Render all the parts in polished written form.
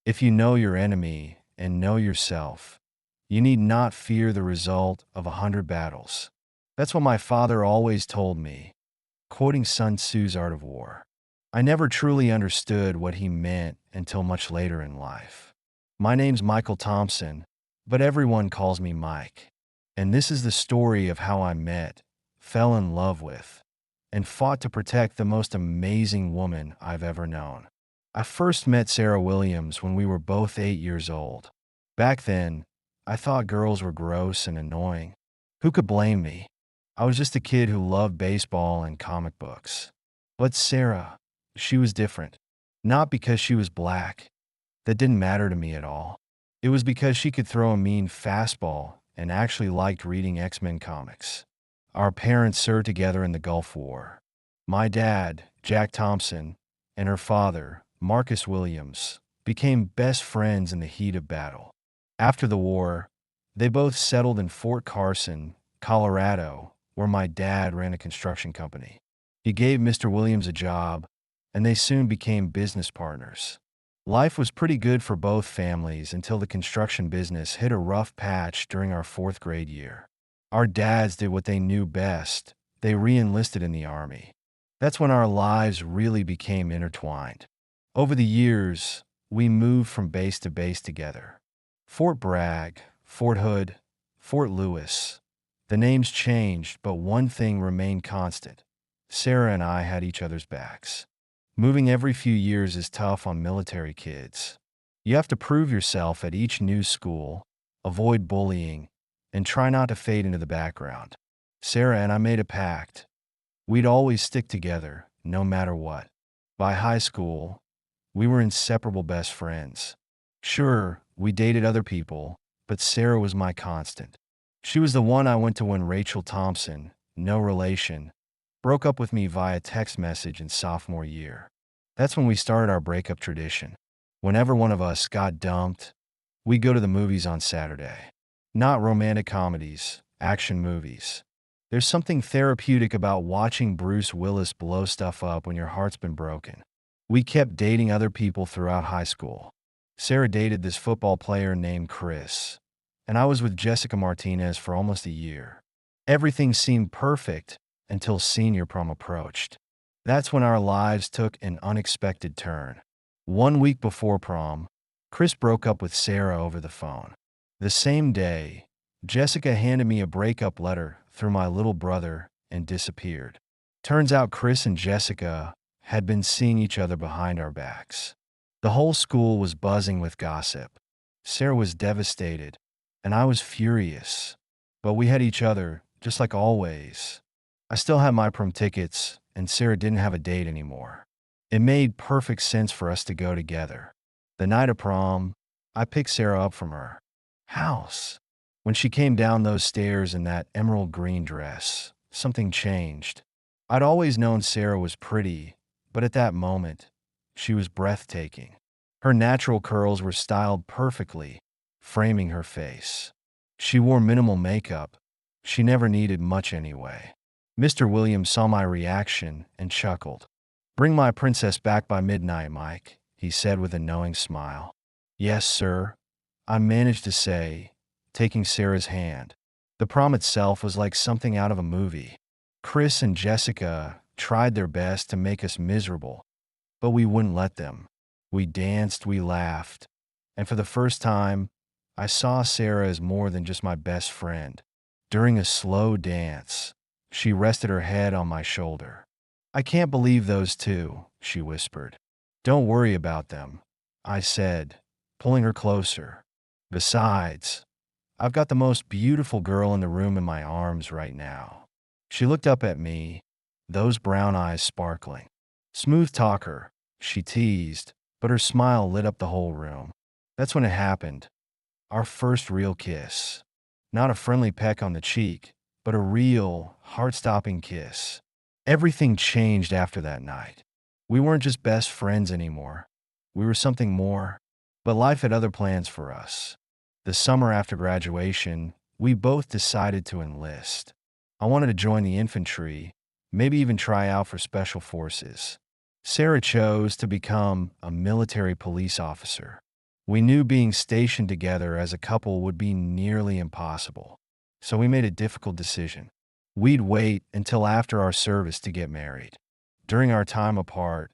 If you know your enemy and know yourself, you need not fear the result of 100 battles. That's what my father always told me, quoting Sun Tzu's Art of War. I never truly understood what he meant until much later in life. My name's Michael Thompson, but everyone calls me Mike. And this is the story of how I met, fell in love with, and fought to protect the most amazing woman I've ever known. I first met Sarah Williams when we were both 8 years old. Back then, I thought girls were gross and annoying. Who could blame me? I was just a kid who loved baseball and comic books. But Sarah, she was different. Not because she was black. That didn't matter to me at all. It was because she could throw a mean fastball and actually liked reading X-Men comics. Our parents served together in the Gulf War. My dad, Jack Thompson, and her father, Marcus Williams, became best friends in the heat of battle. After the war, they both settled in Fort Carson, Colorado, where my dad ran a construction company. He gave Mr. Williams a job, and they soon became business partners. Life was pretty good for both families until the construction business hit a rough patch during our fourth grade year. Our dads did what they knew best. They re-enlisted in the Army. That's when our lives really became intertwined. Over the years, we moved from base to base together. Fort Bragg, Fort Hood, Fort Lewis. The names changed, but one thing remained constant. Sarah and I had each other's backs. Moving every few years is tough on military kids. You have to prove yourself at each new school, avoid bullying, and try not to fade into the background. Sarah and I made a pact. We'd always stick together, no matter what. By high school, we were inseparable best friends. Sure, we dated other people, but Sarah was my constant. She was the one I went to when Rachel Thompson, no relation, broke up with me via text message in sophomore year. That's when we started our breakup tradition. Whenever one of us got dumped, we'd go to the movies on Saturday. Not romantic comedies, action movies. There's something therapeutic about watching Bruce Willis blow stuff up when your heart's been broken. We kept dating other people throughout high school. Sarah dated this football player named Chris, and I was with Jessica Martinez for almost a year. Everything seemed perfect until senior prom approached. That's when our lives took an unexpected turn. 1 week before prom, Chris broke up with Sarah over the phone. The same day, Jessica handed me a breakup letter through my little brother and disappeared. Turns out Chris and Jessica had been seeing each other behind our backs. The whole school was buzzing with gossip. Sarah was devastated, and I was furious. But we had each other, just like always. I still had my prom tickets, and Sarah didn't have a date anymore. It made perfect sense for us to go together. The night of prom, I picked Sarah up from her house. When she came down those stairs in that emerald green dress, something changed. I'd always known Sarah was pretty, but at that moment, she was breathtaking. Her natural curls were styled perfectly, framing her face. She wore minimal makeup. She never needed much anyway. Mr. Williams saw my reaction and chuckled. "Bring my princess back by midnight, Mike," he said with a knowing smile. "Yes, sir," I managed to say, taking Sarah's hand. The prom itself was like something out of a movie. Chris and Jessica tried their best to make us miserable, but we wouldn't let them. We danced, we laughed, and for the first time, I saw Sarah as more than just my best friend. During a slow dance, she rested her head on my shoulder. "I can't believe those two," she whispered. "Don't worry about them," I said, pulling her closer. "Besides, I've got the most beautiful girl in the room in my arms right now." She looked up at me, those brown eyes sparkling. "Smooth talker," she teased, but her smile lit up the whole room. That's when it happened. Our first real kiss. Not a friendly peck on the cheek, but a real, heart-stopping kiss. Everything changed after that night. We weren't just best friends anymore. We were something more. But life had other plans for us. The summer after graduation, we both decided to enlist. I wanted to join the infantry, maybe even try out for special forces. Sarah chose to become a military police officer. We knew being stationed together as a couple would be nearly impossible. So we made a difficult decision. We'd wait until after our service to get married. During our time apart,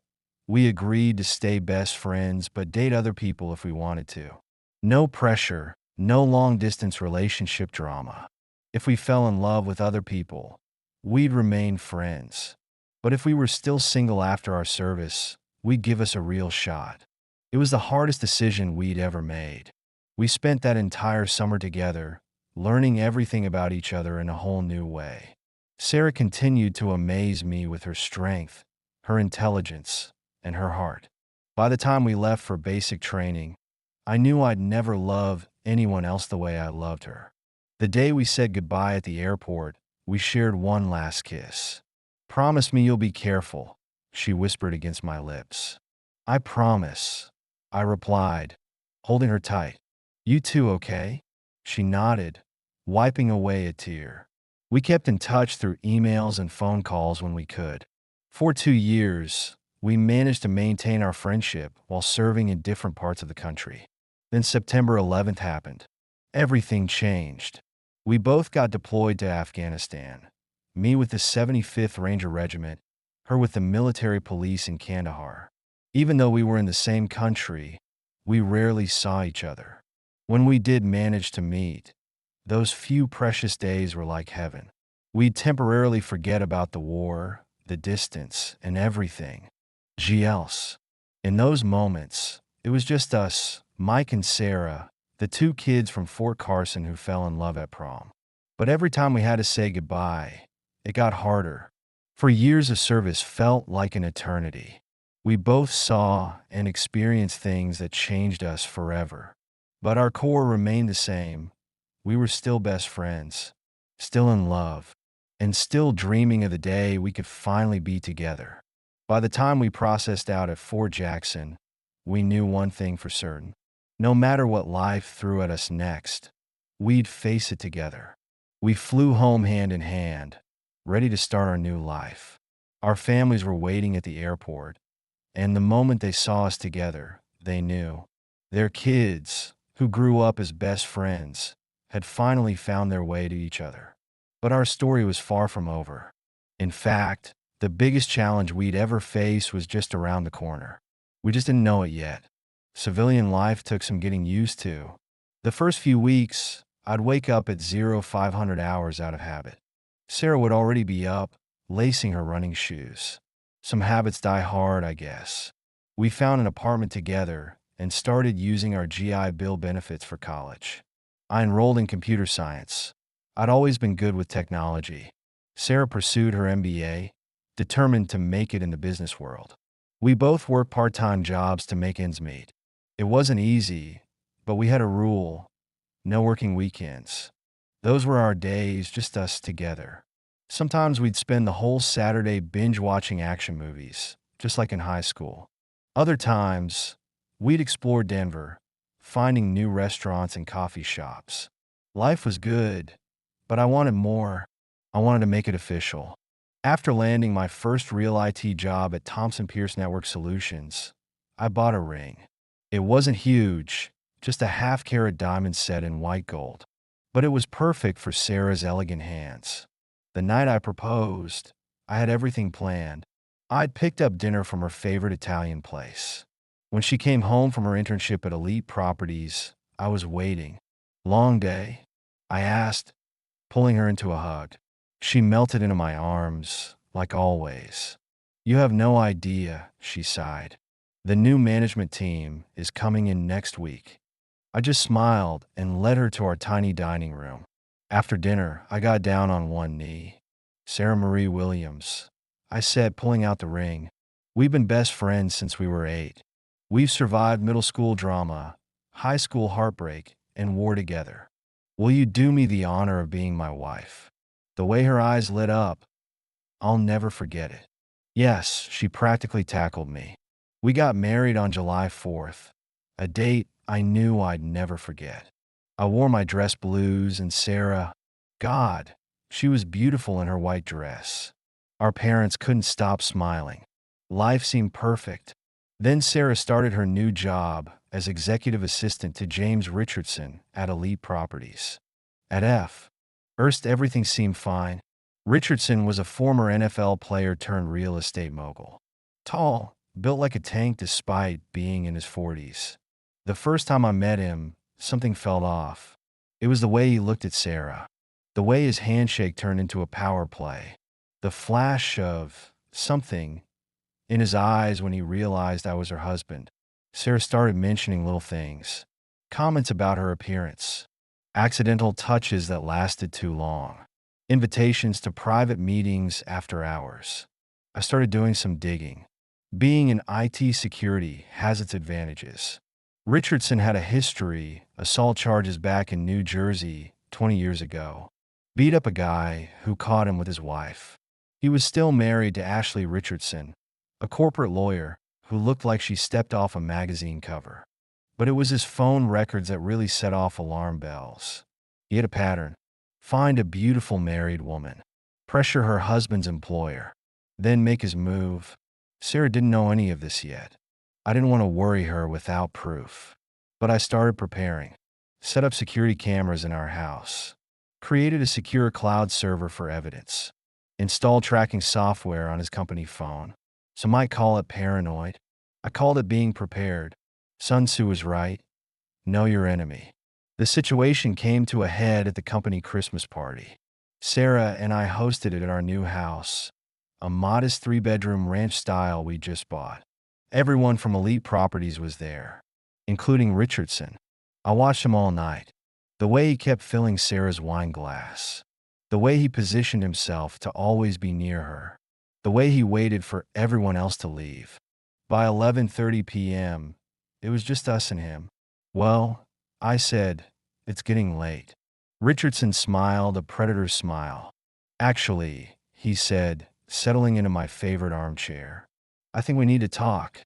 we agreed to stay best friends but date other people if we wanted to. No pressure, no long-distance relationship drama. If we fell in love with other people, we'd remain friends. But if we were still single after our service, we'd give us a real shot. It was the hardest decision we'd ever made. We spent that entire summer together, learning everything about each other in a whole new way. Sarah continued to amaze me with her strength, her intelligence, and her heart. By the time we left for basic training, I knew I'd never love anyone else the way I loved her. The day we said goodbye at the airport, we shared one last kiss. "Promise me you'll be careful," she whispered against my lips. "I promise," I replied, holding her tight. "You too, okay?" She nodded, wiping away a tear. We kept in touch through emails and phone calls when we could. For 2 years, we managed to maintain our friendship while serving in different parts of the country. Then September 11th happened. Everything changed. We both got deployed to Afghanistan, me with the 75th Ranger Regiment, her with the military police in Kandahar. Even though we were in the same country, we rarely saw each other. When we did manage to meet, those few precious days were like heaven. We'd temporarily forget about the war, the distance, and everything else. In those moments, it was just us, Mike and Sarah, the 2 kids from Fort Carson who fell in love at prom. But every time we had to say goodbye, it got harder. For years of service felt like an eternity. We both saw and experienced things that changed us forever. But our core remained the same. We were still best friends, still in love, and still dreaming of the day we could finally be together. By the time we processed out at Fort Jackson, we knew one thing for certain. No matter what life threw at us next, we'd face it together. We flew home hand in hand, ready to start our new life. Our families were waiting at the airport, and the moment they saw us together, they knew. Their kids, who grew up as best friends, had finally found their way to each other. But our story was far from over. In fact, the biggest challenge we'd ever face was just around the corner. We just didn't know it yet. Civilian life took some getting used to. The first few weeks, I'd wake up at 0500 hours out of habit. Sarah would already be up, lacing her running shoes. Some habits die hard, I guess. We found an apartment together and started using our GI Bill benefits for college. I enrolled in computer science. I'd always been good with technology. Sarah pursued her MBA, determined to make it in the business world. We both worked part-time jobs to make ends meet. It wasn't easy, but we had a rule: no working weekends. Those were our days, just us together. Sometimes we'd spend the whole Saturday binge-watching action movies, just like in high school. Other times, we'd explore Denver, finding new restaurants and coffee shops. Life was good, but I wanted more. I wanted to make it official. After landing my first real IT job at Thomson Pierce Network Solutions, I bought a ring. It wasn't huge, just a half-carat diamond set in white gold. But it was perfect for Sarah's elegant hands. The night I proposed, I had everything planned. I'd picked up dinner from her favorite Italian place. When she came home from her internship at Elite Properties, I was waiting. "Long day?" I asked, pulling her into a hug. She melted into my arms, like always. "You have no idea," she sighed. "The new management team is coming in next week." I just smiled and led her to our tiny dining room. After dinner, I got down on one knee. "Sarah Marie Williams," I said, pulling out the ring. "We've been best friends since we were 8. We've survived middle school drama, high school heartbreak, and war together. Will you do me the honor of being my wife?" The way her eyes lit up, I'll never forget it. Yes, she practically tackled me. We got married on July 4th, a date I knew I'd never forget. I wore my dress blues, and Sarah, God, she was beautiful in her white dress. Our parents couldn't stop smiling. Life seemed perfect. Then Sarah started her new job as executive assistant to James Richardson at Elite Properties. At first, everything seemed fine. Richardson was a former NFL player turned real estate mogul. Tall, built like a tank despite being in his 40s. The first time I met him, something felt off. It was the way he looked at Sarah. The way his handshake turned into a power play. The flash of something in his eyes when he realized I was her husband. Sarah started mentioning little things. Comments about her appearance. Accidental touches that lasted too long. Invitations to private meetings after hours. I started doing some digging. Being in IT security has its advantages. Richardson had a history, assault charges back in New Jersey 20 years ago. Beat up a guy who caught him with his wife. He was still married to Ashley Richardson, a corporate lawyer who looked like she stepped off a magazine cover. But it was his phone records that really set off alarm bells. He had a pattern. Find a beautiful married woman. Pressure her husband's employer. Then make his move. Sarah didn't know any of this yet. I didn't want to worry her without proof. But I started preparing. Set up security cameras in our house. Created a secure cloud server for evidence. Installed tracking software on his company phone. Some might call it paranoid. I called it being prepared. Sun Tzu was right. Know your enemy. The situation came to a head at the company Christmas party. Sarah and I hosted it at our new house, a modest 3-bedroom ranch style we just bought. Everyone from Elite Properties was there, including Richardson. I watched him all night. The way he kept filling Sarah's wine glass. The way he positioned himself to always be near her. The way he waited for everyone else to leave. By 11:30 p.m., it was just us and him. Well, I said, it's getting late. Richardson smiled a predator's smile. Actually, he said, settling into my favorite armchair. I think we need to talk.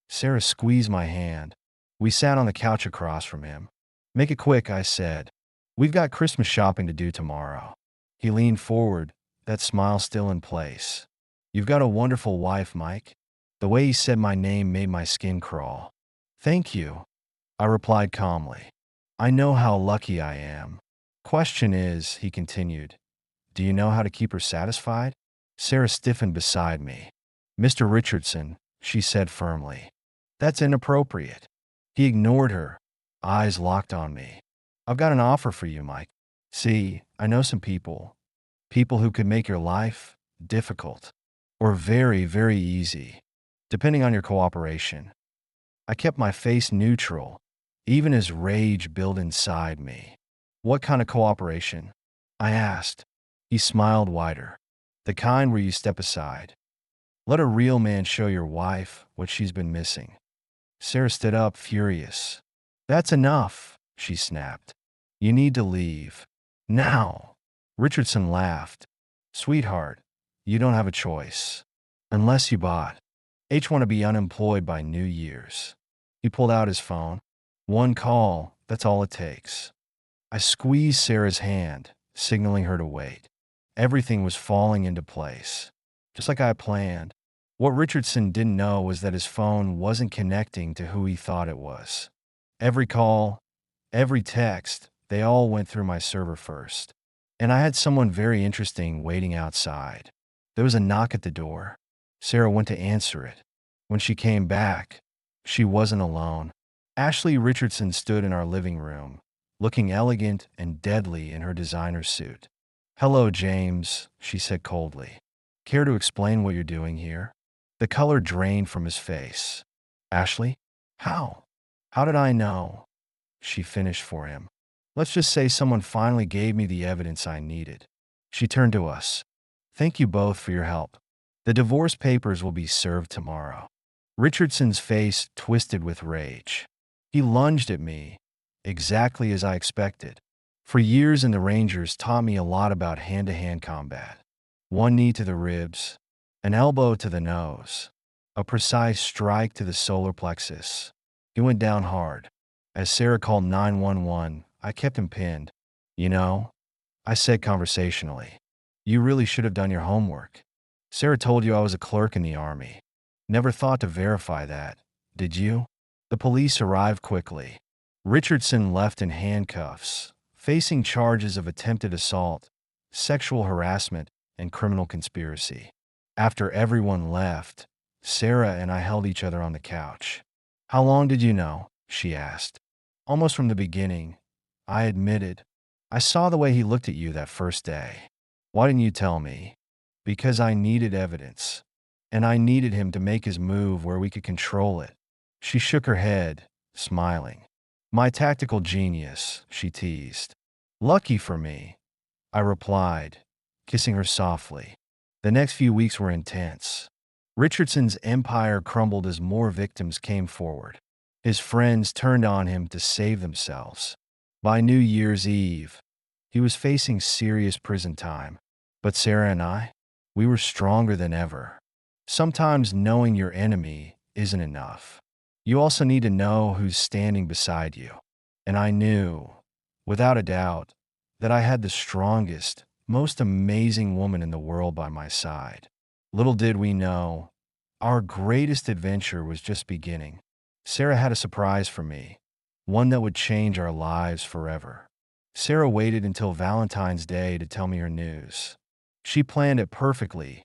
Sarah squeezed my hand. We sat on the couch across from him. Make it quick, I said. We've got Christmas shopping to do tomorrow. He leaned forward, that smile still in place. You've got a wonderful wife, Mike. The way he said my name made my skin crawl. Thank you, I replied calmly. I know how lucky I am. Question is, he continued, do you know how to keep her satisfied? Sarah stiffened beside me. Mr. Richardson, she said firmly. That's inappropriate. He ignored her, eyes locked on me. I've got an offer for you, Mike. See, I know some people who could make your life difficult or very, very easy, depending on your cooperation. I kept my face neutral, even as rage built inside me. What kind of cooperation? I asked. He smiled wider. The kind where you step aside. Let a real man show your wife what she's been missing. Sarah stood up, furious. That's enough, she snapped. You need to leave. Now. Richardson laughed. Sweetheart, you don't have a choice. Unless you bought. Want to be unemployed by New Year's. He pulled out his phone. One call, that's all it takes. I squeezed Sarah's hand, signaling her to wait. Everything was falling into place, just like I planned. What Richardson didn't know was that his phone wasn't connecting to who he thought it was. Every call, every text, they all went through my server first. And I had someone very interesting waiting outside. There was a knock at the door. Sarah went to answer it. When she came back, she wasn't alone. Ashley Richardson stood in our living room, looking elegant and deadly in her designer suit. Hello, James, she said coldly. Care to explain what you're doing here? The color drained from his face. Ashley? How? How did I know? She finished for him. Let's just say someone finally gave me the evidence I needed. She turned to us. Thank you both for your help. The divorce papers will be served tomorrow. Richardson's face twisted with rage. He lunged at me, exactly as I expected. For years in the Rangers taught me a lot about hand-to-hand combat. One knee to the ribs, an elbow to the nose, a precise strike to the solar plexus. He went down hard. As Sarah called 911, I kept him pinned. You know, I said conversationally, you really should have done your homework. Sarah told you I was a clerk in the Army. Never thought to verify that, did you? The police arrived quickly. Richardson left in handcuffs, facing charges of attempted assault, sexual harassment, and criminal conspiracy. After everyone left, Sarah and I held each other on the couch. How long did you know? She asked. Almost from the beginning, I admitted. I saw the way he looked at you that first day. Why didn't you tell me? Because I needed evidence, and I needed him to make his move where we could control it. She shook her head, smiling. My tactical genius, she teased. Lucky for me, I replied, kissing her softly. The next few weeks were intense. Richardson's empire crumbled as more victims came forward. His friends turned on him to save themselves. By New Year's Eve, he was facing serious prison time. But Sarah and I, we were stronger than ever. Sometimes knowing your enemy isn't enough. You also need to know who's standing beside you. And I knew, without a doubt, that I had the strongest, most amazing woman in the world by my side. Little did we know, our greatest adventure was just beginning. Sarah had a surprise for me, one that would change our lives forever. Sarah waited until Valentine's Day to tell me her news. She planned it perfectly.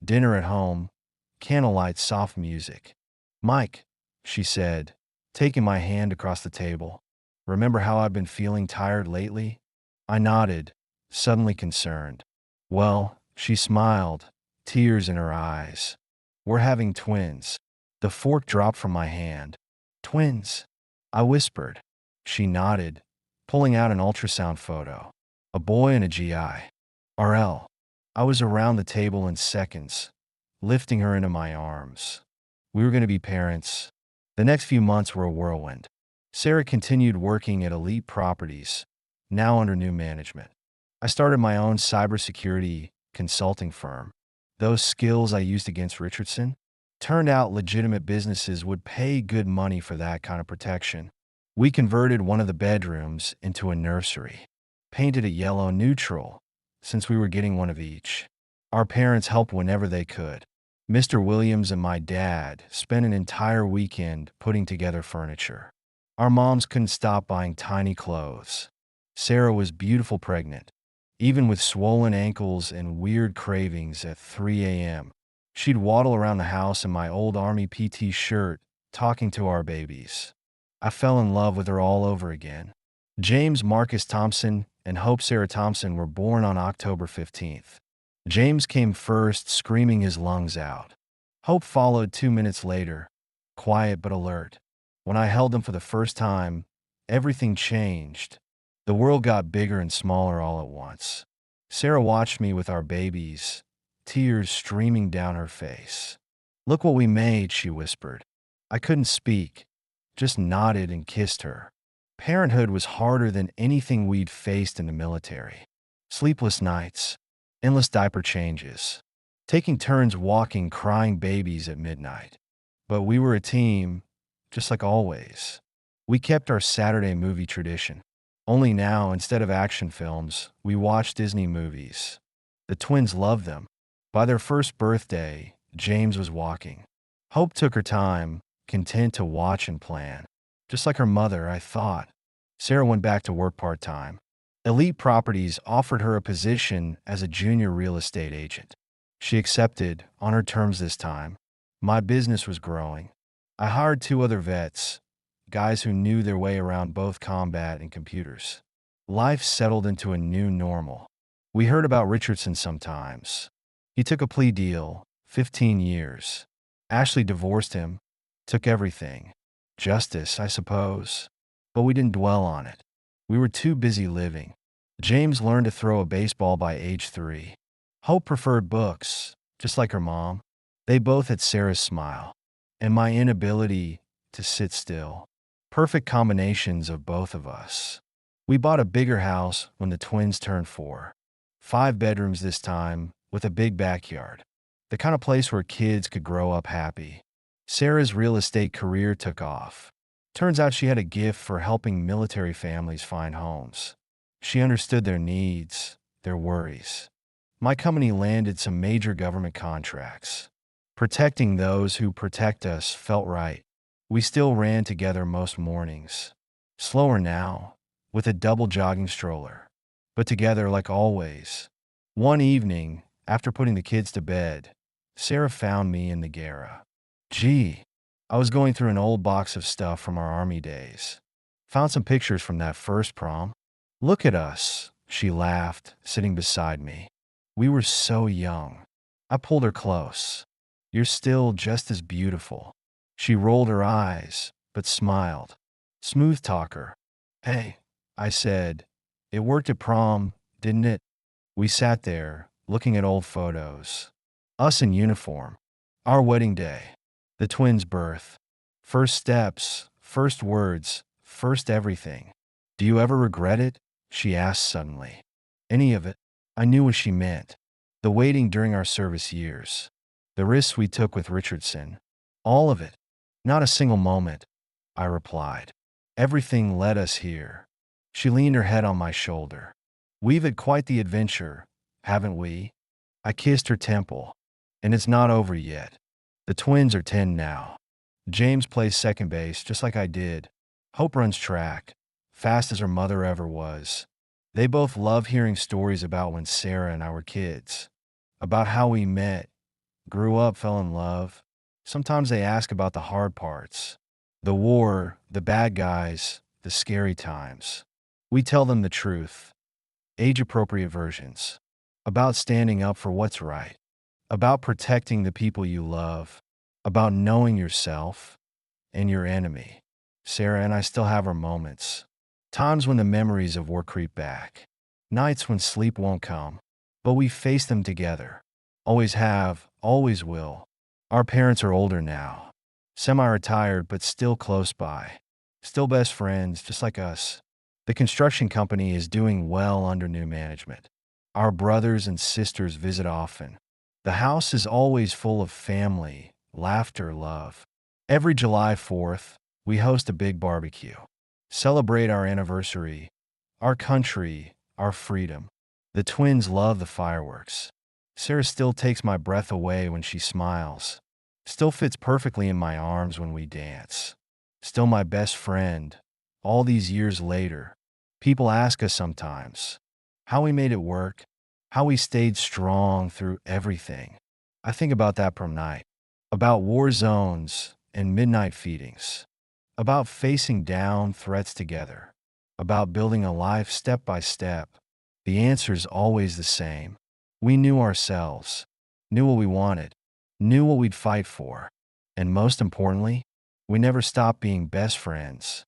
Dinner at home, candlelight, soft music. Mike, she said, taking my hand across the table. Remember how I've been feeling tired lately? I nodded, suddenly concerned. Well, she smiled, tears in her eyes. We're having twins. The fork dropped from my hand. Twins, I whispered. She nodded, pulling out an ultrasound photo. A boy and a GI. RL. I was around the table in seconds, lifting her into my arms. We were going to be parents. The next few months were a whirlwind. Sarah continued working at Elite Properties, now under new management. I started my own cybersecurity consulting firm. Those skills I used against Richardson turned out legitimate businesses would pay good money for that kind of protection. We converted one of the bedrooms into a nursery, painted it yellow neutral, since we were getting one of each. Our parents helped whenever they could. Mr. Williams and my dad spent an entire weekend putting together furniture. Our moms couldn't stop buying tiny clothes. Sarah was beautiful pregnant, even with swollen ankles and weird cravings at 3 a.m. She'd waddle around the house in my old Army PT shirt, talking to our babies. I fell in love with her all over again. James Marcus Thompson and Hope Sarah Thompson were born on October 15th. James came first, screaming his lungs out. Hope followed 2 minutes later, quiet but alert. When I held them for the first time, everything changed. The world got bigger and smaller all at once. Sarah watched me with our babies, tears streaming down her face. Look what we made, she whispered. I couldn't speak, just nodded and kissed her. Parenthood was harder than anything we'd faced in the military. Sleepless nights, endless diaper changes, taking turns walking crying babies at midnight. But we were a team, just like always. We kept our Saturday movie tradition. Only now, instead of action films, we watched Disney movies. The twins loved them. By their first birthday, James was walking. Hope took her time, content to watch and plan. Just like her mother, I thought. Sarah went back to work part-time. Elite Properties offered her a position as a junior real estate agent. She accepted, on her terms this time. My business was growing. I hired 2 other vets, guys who knew their way around both combat and computers. Life settled into a new normal. We heard about Richardson sometimes. He took a plea deal, 15 years. Ashley divorced him, took everything. Justice, I suppose. But we didn't dwell on it. We were too busy living. James learned to throw a baseball by age 3. Hope preferred books, just like her mom. They both had Sarah's smile, and my inability to sit still. Perfect combinations of both of us. We bought a bigger house when the twins turned 4. 5 bedrooms this time, with a big backyard. The kind of place where kids could grow up happy. Sarah's real estate career took off. Turns out she had a gift for helping military families find homes. She understood their needs, their worries. My company landed some major government contracts. Protecting those who protect us felt right. We still ran together most mornings. Slower now, with a double jogging stroller, but together like always. One evening, after putting the kids to bed, Sarah found me in the garage. Gee, I was going through an old box of stuff from our army days. Found some pictures from that first prom. Look at us, she laughed, sitting beside me. We were so young. I pulled her close. You're still just as beautiful. She rolled her eyes, but smiled. Smooth talker. Hey, I said, it worked at prom, didn't it? We sat there, looking at old photos. Us in uniform. Our wedding day. The twins' birth. First steps, first words, first everything. Do you ever regret it? She asked suddenly. Any of it? I knew what she meant. The waiting during our service years. The risks we took with Richardson. All of it. Not a single moment, I replied. Everything led us here. She leaned her head on my shoulder. We've had quite the adventure, haven't we? I kissed her temple. And it's not over yet. The twins are 10 now. James plays second base just like I did. Hope runs track, fast as her mother ever was. They both love hearing stories about when Sarah and I were kids, about how we met, grew up, fell in love. Sometimes they ask about the hard parts, the war, the bad guys, the scary times. We tell them the truth, age-appropriate versions, about standing up for what's right, about protecting the people you love, about knowing yourself and your enemy. Sarah and I still have our moments, times when the memories of war creep back, nights when sleep won't come, but we face them together. Always have, always will. Our parents are older now, semi-retired but still close by, still best friends just like us. The construction company is doing well under new management. Our brothers and sisters visit often. The house is always full of family, laughter, love. Every July 4th, we host a big barbecue. Celebrate our anniversary, our country, our freedom. The twins love the fireworks. Sarah still takes my breath away when she smiles. Still fits perfectly in my arms when we dance. Still my best friend, all these years later. People ask us sometimes how we made it work, how we stayed strong through everything. I think about that prom night, about war zones and midnight feedings, about facing down threats together, about building a life step by step. The answer's always the same. We knew ourselves, knew what we wanted, knew what we'd fight for, and most importantly, we never stopped being best friends.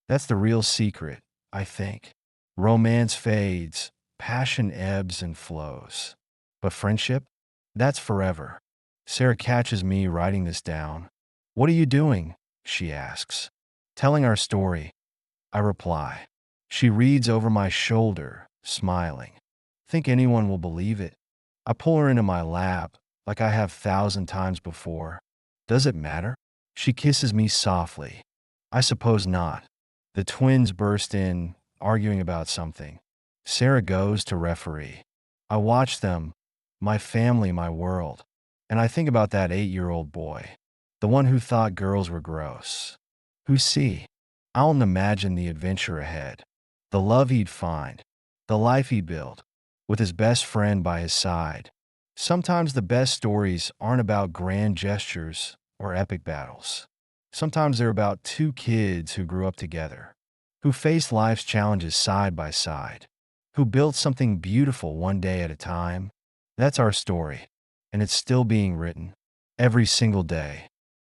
That's the real secret, I think. Romance fades, passion ebbs and flows. But friendship? That's forever. Sarah catches me writing this down. What are you doing? She asks. Telling our story. I reply. She reads over my shoulder, smiling. Think anyone will believe it? I pull her into my lap, like I have 1,000 times before. Does it matter? She kisses me softly. I suppose not. The twins burst in, arguing about something. Sarah goes to referee. I watch them, my family, my world, and I think about that 8-year-old boy, the one who thought girls were gross. Who's see? I don't imagine the adventure ahead, the love he'd find, the life he'd build, with his best friend by his side. Sometimes the best stories aren't about grand gestures or epic battles. Sometimes they're about two kids who grew up together, who faced life's challenges side by side, who built something beautiful one day at a time. That's our story, and it's still being written every single day.